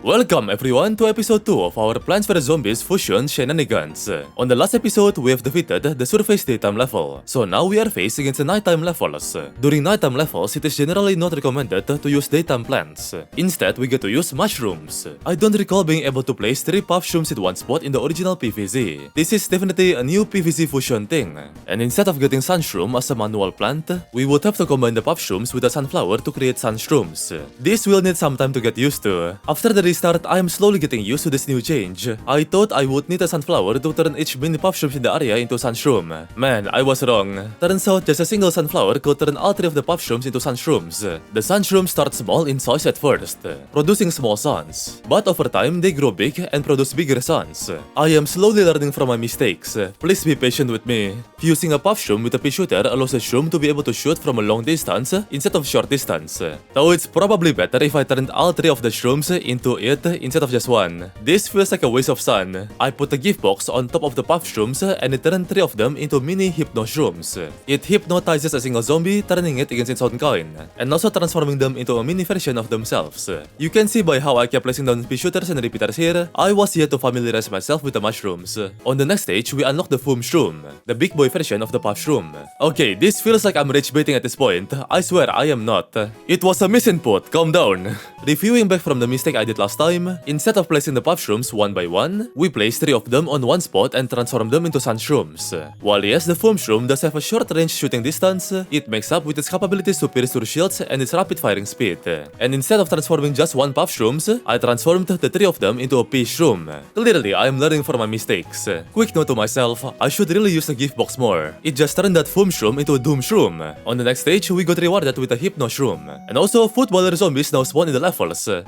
Welcome everyone to episode 2 of our Plants vs Zombies Fusion Shenanigans. On the last episode, we have defeated the surface daytime level, so now we are faced against the nighttime levels. During nighttime levels, it is generally not recommended to use daytime plants. Instead, we get to use mushrooms. I don't recall being able to place 3 puff shrooms in one spot in the original PvZ. This is definitely a new PvZ Fusion thing. And instead of getting sun shroom as a manual plant, we would have to combine the puff shrooms with a sunflower to create sun shrooms. This will need some time to get used to. After the restart, I am slowly getting used to this new change. I thought I would need a sunflower to turn each mini puff shrooms in the area into sun shroom. Man, I was wrong. Turns out just a single sunflower could turn all 3 of the puff shrooms into sun shrooms. The sun shrooms start small in size at first, producing small suns. But over time, they grow big and produce bigger suns. I am slowly learning from my mistakes. Please be patient with me. Fusing a puff shroom with a pea shooter allows the shroom to be able to shoot from a long distance instead of short distance. Though it's probably better if I turned all 3 of the shrooms into it instead of just one. This feels like a waste of sun. I put a gift box on top of the puff shrooms and it turned 3 of them into mini hypno shrooms. It hypnotizes a single zombie, turning it against its own kind, and also transforming them into a mini version of themselves. You can see by how I kept placing down pea shooters and repeaters here, I was yet to familiarize myself with the mushrooms. On the next stage, we unlock the fume shroom, the big boy version of the puff shroom. Okay, this feels like I'm rage baiting at this point. I swear I am not. It was a misinput, calm down. Reviewing back from the mistake I did last time, instead of placing the puff shrooms one by one, we place 3 of them on one spot and transform them into sun shrooms. While yes, the foam shroom does have a short range shooting distance, it makes up with its capabilities to pierce through shields and its rapid firing speed. And instead of transforming just one puff shrooms, I transformed the 3 of them into a pea shroom. Clearly, I am learning from my mistakes. Quick note to myself, I should really use the gift box more. It just turned that foam shroom into a doom shroom. On the next stage, we got rewarded with a hypno shroom. And also, footballer zombies now spawn in the levels.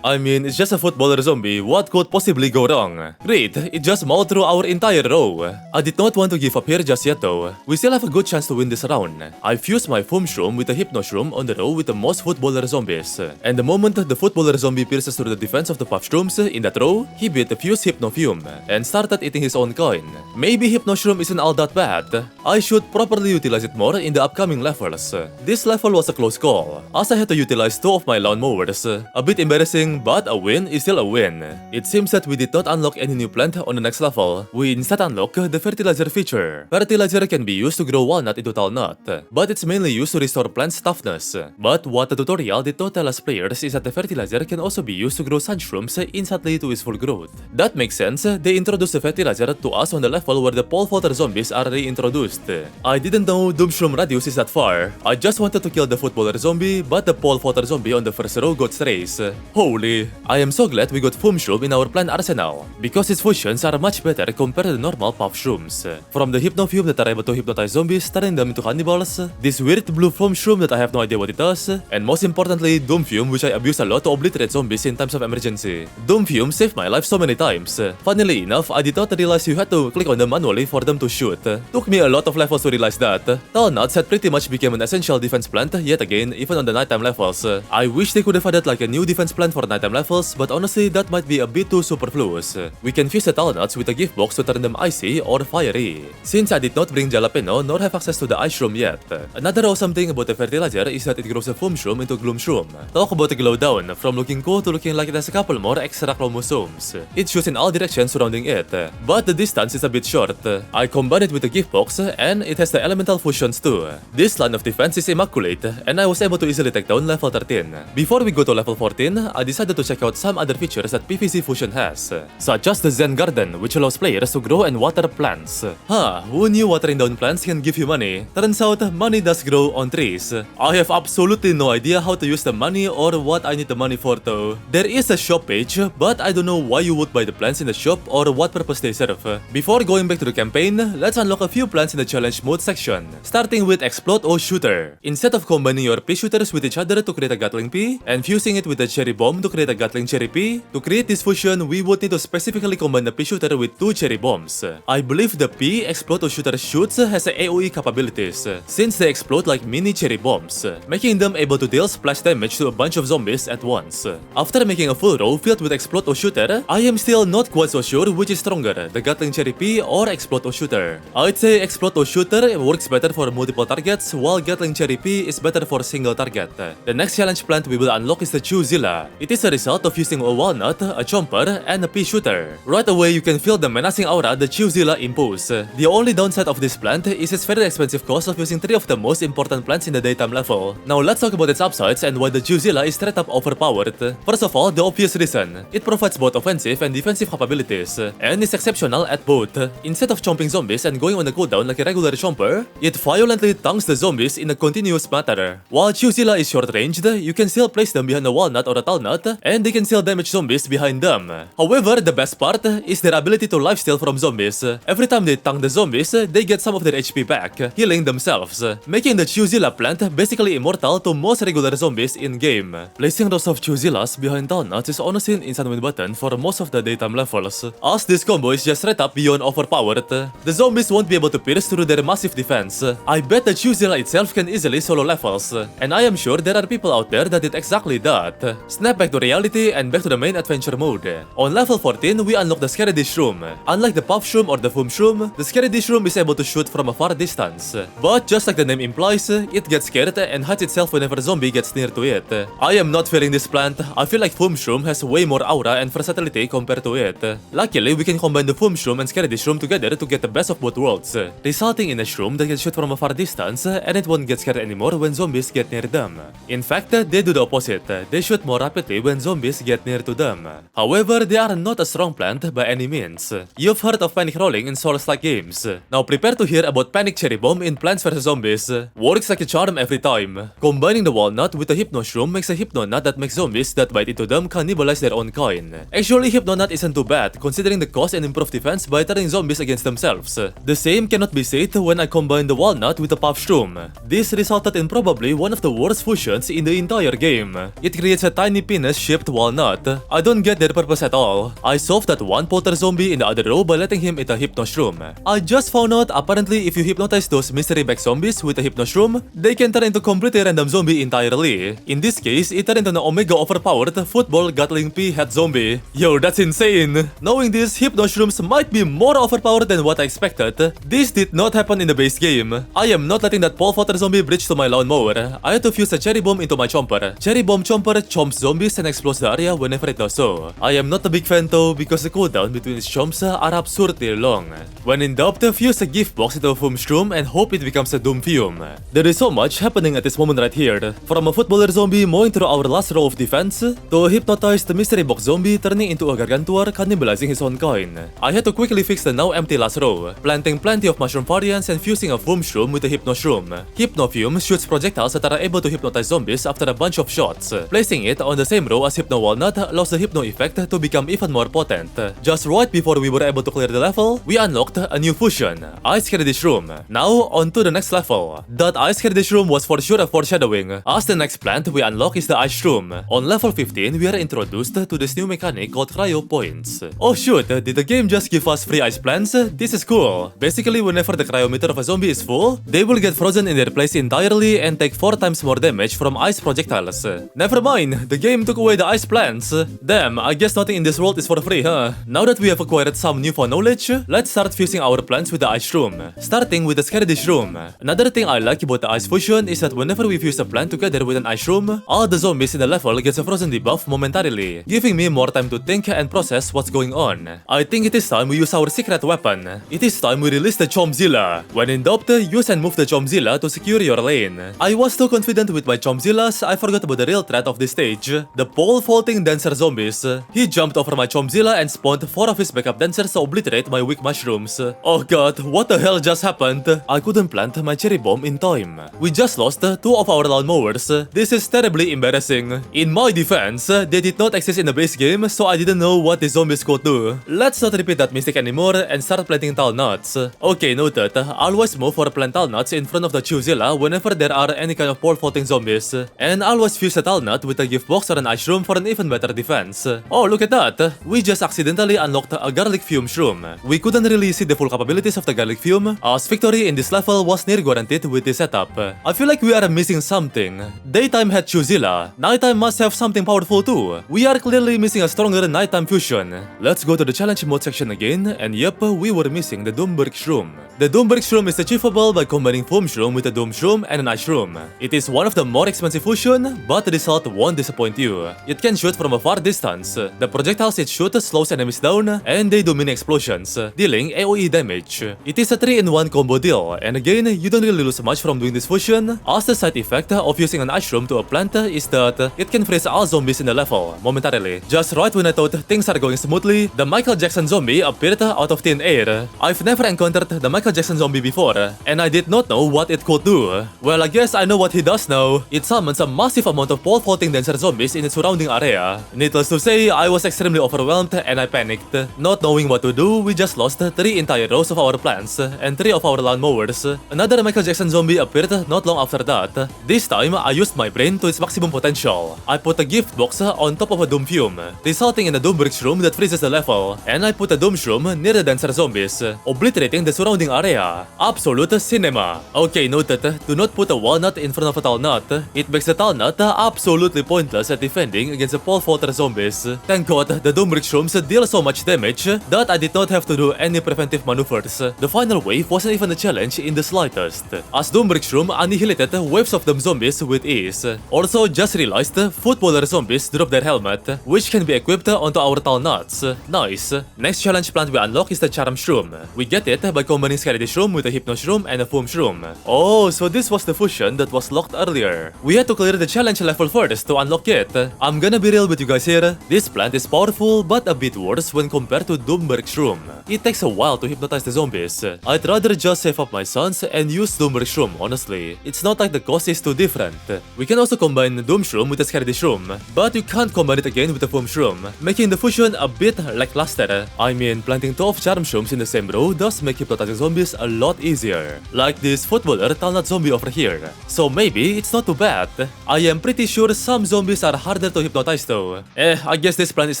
I mean, it's just a footballer zombie, what could possibly go wrong? Great, it just mauled through our entire row. I did not want to give up here just yet though. We still have a good chance to win this round. I fused my foam shroom with a hypno shroom on the row with the most footballer zombies. And the moment the footballer zombie pierces through the defense of the puff shrooms in that row, he beat the fused hypno fume and started eating his own kind. Maybe hypno shroom isn't all that bad. I should properly utilize it more in the upcoming levels. This level was a close call, as I had to utilize 2 of my lawnmowers. A bit embarrassing, but a win is still a win. It seems that we did not unlock any new plant on the next level. We instead unlock the fertilizer feature. Fertilizer can be used to grow walnut into tall nut, but it's mainly used to restore plants' toughness. But what the tutorial did not tell us players is that the fertilizer can also be used to grow sun shrooms instantly to its full growth. That makes sense, they introduced the fertilizer to us on the level where the pole vaulter zombies are reintroduced. I didn't know Doom Shroom radius is that far. I just wanted to kill the footballer zombie, but the pole vaulter zombie on the first row got strays. Holy, I am so glad we got foam shroom in our plant arsenal, because its fusions are much better compared to the normal puff shrooms. From the hypno fume that are able to hypnotize zombies, turning them into cannibals, this weird blue foam shroom that I have no idea what it does, and most importantly, Doom Fume, which I abuse a lot to obliterate zombies in times of emergency. Doom Fume saved my life so many times. Funnily enough, I did not realize you had to click on them manually for them to shoot. Took me a lot of levels to realize that. Tall nuts had pretty much became an essential defense plant yet again, even on the nighttime levels. I wish they could have added like a new defense plant for nighttime levels, but honestly, that might be a bit too superfluous. We can fuse the tall nuts with a gift box to turn them icy or fiery. Since I did not bring jalapeno nor have access to the ice shroom yet. Another awesome thing about the fertilizer is that it grows a foam shroom into gloom shroom. Talk about the glow down, from looking cool to looking like it has a couple more extra chromosomes. It shoots in all directions surrounding it, but the distance is a bit short. I combined it with the gift box and it has the elemental fusions too. This line of defense is immaculate and I was able to easily take down level 13. Before we go to level 14, I decided to check out some other features that PvZ Fusion has, such as the Zen Garden, which allows players to grow and water plants. Who knew watering down plants can give you money? Turns out, money does grow on trees. I have absolutely no idea how to use the money or what I need the money for though. There is a shop page, but I don't know why you would buy the plants in the shop or what purpose they serve. Before going back to the campaign, let's unlock a few plants in the challenge mode section, starting with Explode or Shooter. Instead of combining your pea shooters with each other to create a Gatling pea, and fusing it with a cherry bomb to create a Gatling cherry pea, to create this fusion, we would need to specifically combine the pea shooter with 2 cherry bombs. I believe the pea Explode or Shooter shoots has AoE capabilities, since they explode like mini cherry bombs, making them able to deal splash damage to a bunch of zombies at once. After making a full row filled with Explode or Shooter, I am still not quite so sure which is stronger, the Gatling cherry pea or Explode or Shooter. I'd say Explode or Shooter works better for multiple targets, while Gatling cherry pea is better for single target. The next challenge plant we will unlock is the Chewzilla. It is a result of using a walnut, a chomper, and a pea shooter. Right away you can feel the menacing aura the Chewzilla impose. The only downside of this plant is its very expensive cost of using 3 of the most important plants in the daytime level. Now let's talk about its upsides and why the Chewzilla is straight up overpowered. First of all, the obvious reason. It provides both offensive and defensive capabilities, and is exceptional at both. Instead of chomping zombies and going on a cooldown like a regular chomper, it violently tanks the zombies in a continuous manner. While Chewzilla is short-ranged, you can still place them behind a walnut or a tall nut, and they can still damage zombies behind them. However, the best part is their ability to lifesteal from zombies. Every time they tank the zombies, they get some of their HP back, healing themselves, making the Chewzilla plant basically immortal to most regular zombies in-game. Placing rows of Chewzillas behind tall nuts is honestly an instant win button for most of the daytime levels, as this combo is just straight up beyond overpowered. The zombies won't be able to pierce through their massive defense. I bet the Chewzilla itself can easily solo levels, and I am sure there are people out there that did exactly that. Snap back to reality and back to the main adventure mode. On level 14, we unlock the Scary Shroom. Unlike the Puff Shroom or the Fume Shroom, the Scary Shroom is able to shoot from a far distance. But just like the name implies, it gets scared and hides itself whenever a zombie gets near to it. I am not feeling this plant. I feel like Fume Shroom has way more aura and versatility compared to it. Luckily, we can combine the Fume Shroom and Scary Shroom together to get the best of both worlds, resulting in a shroom that can shoot from a far distance and it won't get scared anymore when zombies get near them. In fact, they do the opposite. They shoot more rapidly when zombies get near to them. However, they are not a strong plant by any means. You've heard of panic rolling in Souls-like games. Now prepare to hear about Panic Cherry Bomb in Plants vs Zombies. Works like a charm every time. Combining the walnut with a Hypno Shroom makes a Hypno Nut that makes zombies that bite into them cannibalize their own kind. Actually, Hypno Nut isn't too bad considering the cost and improved defense by turning zombies against themselves. The same cannot be said when I combined the walnut with the Puff Shroom. This resulted in probably one of the worst fusions in the entire game. It creates a tiny penis-shaped walnut. I don't get their purpose at all. I solved that one polter zombie in the other row by letting him eat a Hypno Shroom. I just found out apparently if you hypnotize those mystery bag zombies with a Hypno Shroom, they can turn into completely random zombie entirely. In this case, it turned into an omega overpowered football gatling pea head zombie. Yo, that's insane. Knowing this, Hypno Shrooms might be more overpowered than what I expected. This did not happen in the base game. I am not letting that pole fodder zombie breach to my lawnmower. I had to fuse a cherry bomb into my chomper. Cherry bomb chomper chomps zombies and explodes the area whenever it does so. I am not a big fan though because the cooldown between its chomps are absurdly long. When in doubt, fuse a gift box into a Fume Shroom and hope it becomes a Doom Fume. There is so much happening at this moment right here. From a footballer zombie mowing through our last row of defense, to a hypnotized mystery box zombie turning into a gargantuar cannibalizing his own kind. I had to quickly fix the now empty last row, planting plenty of mushroom variants and fusing a Fume Shroom with a Hypno Shroom. Hypno Fume shoots projectiles that are able to hypnotize zombies after a bunch of shots. Placing it on the same row as Hypno Walnut allows the Hypno effect to become even more potent. Just right before we were able to clear the level, we unlocked a new fusion, Ice Candy Shroom. Now, on to the next level. That Ice Candy Shroom was for sure a foreshadowing, as the next plant we unlock is the Ice Shroom. On level 15, we are introduced to this new mechanic called Cryo Points. Oh shoot, did the game just give us free ice plants? This is cool. Basically, whenever the cryometer of a zombie is full, they will get frozen in their place entirely and take 4 times more damage from ice projectiles. Never mind, the game took away the ice plants. Damn, I guess nothing in this world is for free, huh? Now that we have acquired some newfound knowledge, let's start fusing our plants with the Ice Shroom, starting with the Scary Shroom. Another thing I like about the Ice Fusion is that whenever we fuse a plant together with an Ice Shroom, all the zombies in the level gets a frozen debuff momentarily, giving me more time to think and process what's going on. I think it is time we use our secret weapon. It is time we release the Chomzilla. When in doubt, use and move the Chomzilla to secure your lane. I was too confident with my Chomzillas, I forgot about the real threat of this stage, the pole vaulting dancer zombies. He jumped over my Chomzilla and spawned 4 of his backup dancers to obliterate my weak mushrooms. Oh god, what the hell just happened? I couldn't plant my cherry bomb in time. We just lost 2 of our lawnmowers. This is terribly embarrassing. In my defense, they did not exist in the base game, so I didn't know what the zombies could do. Let's not repeat that mistake anymore and start planting tall nuts. Okay, noted. Always move or plant tall nuts in front of the Chewzilla whenever there are any kind of pole vaulting zombies. And always fuse a tall nut with a gift box or an ice shroom for an even better defense. Oh, look at that! We just accidentally unlocked a garlic fume shroom. We couldn't really see the full capabilities of the garlic fume, as victory in this level was near guaranteed with this setup. I feel like we are missing something. Daytime had Chewzilla. Nighttime must have something powerful too. We are clearly missing a stronger nighttime fusion. Let's go to the challenge mode section again, and yep, we were missing the Doomberg shroom. The Doomberg shroom is achievable by combining Fume Shroom with a Doom Shroom and an Ice Shroom. It is one of the more expensive fusion, but the result won't disappoint you. It can shoot from from a far distance. The projectiles it shoots slows enemies down, and they do mini explosions, dealing AoE damage. It is a 3-in-1 combo deal, and again, you don't really lose much from doing this fusion, as the side effect of using an ice shroom to a plant is that it can freeze all zombies in the level, momentarily. Just right when I thought things are going smoothly, the Michael Jackson zombie appeared out of thin air. I've never encountered the Michael Jackson zombie before, and I did not know what it could do. Well, I guess I know what he does now. It summons a massive amount of pole vaulting dancer zombies in its surrounding area. Needless to say, I was extremely overwhelmed and I panicked. Not knowing what to do, we just lost 3 entire rows of our plants and 3 of our lawnmowers. Another Michael Jackson zombie appeared not long after that. This time, I used my brain to its maximum potential. I put a gift box on top of a doom fume, resulting in a Doomberg shroom that freezes the level, and I put a doom shroom near the dancer zombies, obliterating the surrounding area. Absolute cinema. Okay, noted, do not put a walnut in front of a tall nut. It makes the tall nut absolutely pointless at defending against the pole vaulter zombies. Thank God, the Doomberg shrooms deal so much damage that I did not have to do any preventive maneuvers. The final wave wasn't even a challenge in the slightest, as Doomberg shroom annihilated waves of them zombies with ease. Also, just realized footballer zombies drop their helmet, which can be equipped onto our tall nuts. Nice. Next challenge plant we unlock is the charm shroom. We get it by combining Scary shroom with a hypno shroom and a fume shroom. Oh, so this was the fusion that was locked earlier. We had to clear the challenge level first to unlock it. I'm gonna be real with you guys here. This plant is powerful, but a bit worse when compared to Doomberg shroom. It takes a while to hypnotize the zombies. I'd rather just save up my sons and use Doomberg shroom, honestly. It's not like the cost is too different. We can also combine Doom shroom with the Scary shroom, but you can't combine it again with the fume shroom, making the fusion a bit lackluster. I mean, planting 2 of charm shrooms in the same row does make hypnotizing zombies a lot easier, like this footballer talnut zombie over here. So maybe it's not too bad. I am pretty sure some zombies are harder to hypnotize though. I guess this plan is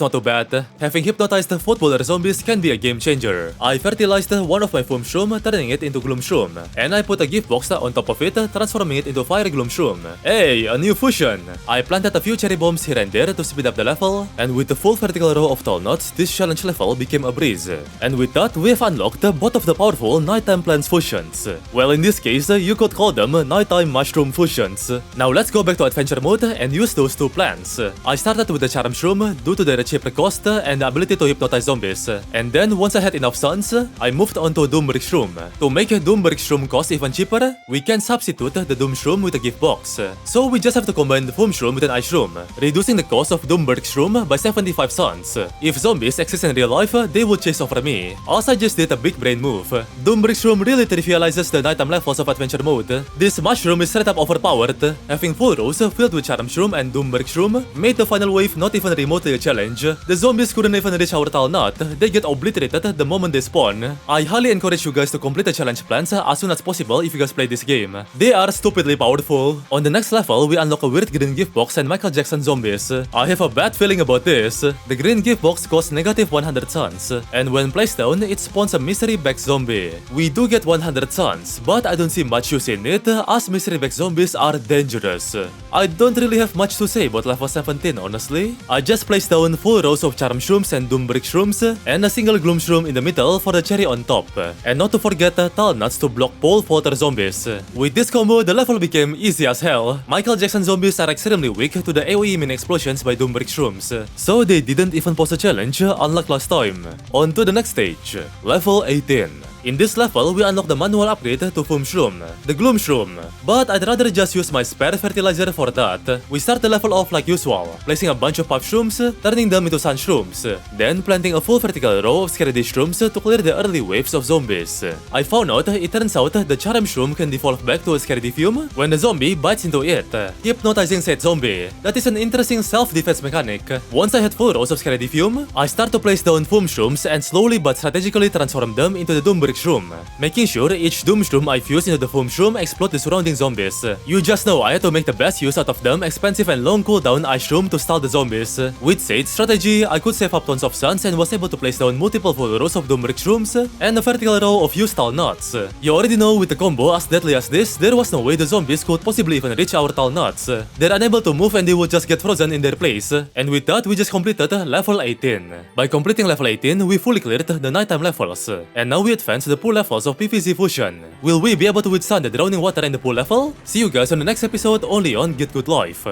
not too bad. Having hypnotized footballer zombies can be a game changer. I fertilized one of my foam shroom, turning it into gloom shroom, and I put a gift box on top of it, transforming it into fire gloom shroom. Hey, a new fusion! I planted a few cherry bombs here and there to speed up the level, and with the full vertical row of tall nuts, this challenge level became a breeze. And with that, we have unlocked both of the powerful nighttime plants fusions. Well, in this case, you could call them nighttime mushroom fusions. Now let's go back to adventure mode and use those 2 plants. I started with the charm shroom due to their cheaper cost and the ability to hypnotize zombies. And then once I had enough suns, I moved on to Doomberg shroom. To make Doomberg shroom cost even cheaper, we can substitute the Doom shroom with a gift box. So we just have to combine the foam shroom with an ice shroom, reducing the cost of Doomberg shroom by 75 suns. If zombies exist in real life, they would chase over me, as I just did a big brain move. Doomberg shroom really trivializes the nighttime levels of adventure mode. This mushroom is straight up overpowered. Having full rows filled with charm shroom and Doomberg shroom made the final wave not even remotely a challenge. The zombies couldn't even reach our tall nut. They get obliterated the moment they spawn. I highly encourage you guys to complete the challenge plans as soon as possible if you guys play this game. They are stupidly powerful. On the next level, we unlock a weird green gift box and Michael Jackson zombies. I have a bad feeling about this. The green gift box costs negative 100 suns, and when placed down, it spawns a mystery bag zombie. We do get 100 suns, but I don't see much use in it as mystery bag zombies are dangerous. I don't really have much to say about level 17, honestly. I just placed down full rows of charm shrooms and Doomberg shrooms, and a single gloom shroom in the middle for the cherry on top. And not to forget tall nuts to block pole vaulter zombies. With this combo, the level became easy as hell. Michael Jackson zombies are extremely weak to the AoE mini explosions by Doomberg shrooms, so they didn't even pose a challenge unlike last time. On to the next stage, level 18. In this level, we unlock the manual upgrade to Fume Shroom, the Gloom Shroom, but I'd rather just use my spare fertilizer for that. We start the level off like usual, placing a bunch of puff shrooms, turning them into sun shrooms, then planting a full vertical row of scary shrooms to clear the early waves of zombies. I found out it turns out the charm shroom can devolve back to a scary fume when the zombie bites into it, hypnotizing said zombie. That is an interesting self-defense mechanic. Once I had full rows of scary fume, I start to place down Fume Shrooms and slowly but strategically transform them into the Doomberg shroom, making sure each Doom shroom I fuse into the Fume shroom explode the surrounding zombies. You just know I had to make the best use out of them expensive and long cooldown ice shroom to stall the zombies. With Sage's strategy, I could save up tons of suns and was able to place down multiple full rows of Doomberg shrooms and a vertical row of used tall nuts. You already know with the combo as deadly as this, there was no way the zombies could possibly even reach our tall nuts. They're unable to move and they would just get frozen in their place. And with that, we just completed level 18. By completing level 18, we fully cleared the nighttime levels. And now we advance to the pool levels of PvZ Fusion. Will we be able to withstand the drowning water in the pool level? See you guys on the next episode only on Get Good Life.